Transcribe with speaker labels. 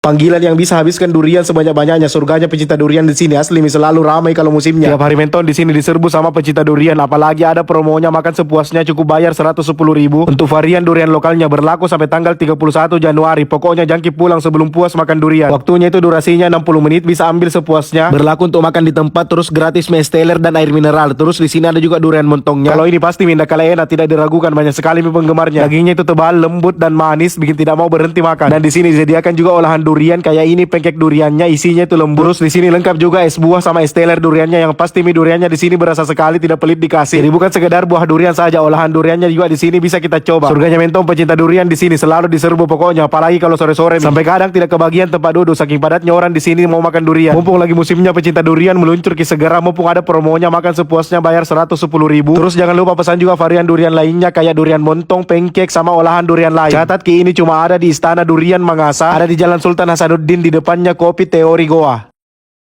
Speaker 1: Panggilan yang bisa habiskan durian sebanyak-banyaknya. Surganya pecinta durian di sini asli selalu ramai kalau musimnya. Tiap hari menton di sini diserbu sama pecinta durian. Apalagi ada promonya makan sepuasnya cukup bayar 110.000. Untuk varian durian lokalnya berlaku sampai tanggal 31 Januari. Pokoknya jangki pulang sebelum puas makan durian. Waktunya itu durasinya 60 menit, bisa ambil sepuasnya. Berlaku untuk makan di tempat, terus gratis mie steller dan air mineral. Terus di sini ada juga durian montongnya. Kalau ini pasti minda kalian enak, tidak diragukan, banyak sekali penggemarnya. Dagingnya itu tebal, lembut dan manis, bikin tidak mau berhenti makan. Dan di sini disediakan juga olahan durian kayak ini, pancake duriannya isinya itu lembut. Terus di sini lengkap juga es buah sama es teler duriannya, yang pasti mie duriannya di sini berasa sekali, tidak pelit dikasih. Jadi bukan sekedar buah durian saja, olahan duriannya juga di sini bisa kita coba. Surganya mentong pecinta durian di sini selalu diserbu pokoknya, apalagi kalau sore-sore sampai kadang tidak kebagian tempat duduk saking padatnya orang di sini mau makan durian. Mumpung lagi musimnya pecinta durian meluncur, ki segera mumpung ada promonya makan sepuasnya bayar 110.000. Terus jangan lupa pesan juga varian durian lainnya kayak durian montong, pancake sama olahan durian lain. Catat ki ini cuma ada di Istana Durian Mangasa, ada di Jalan Sultan Hasanuddin, di depannya Kopi Teori Goa.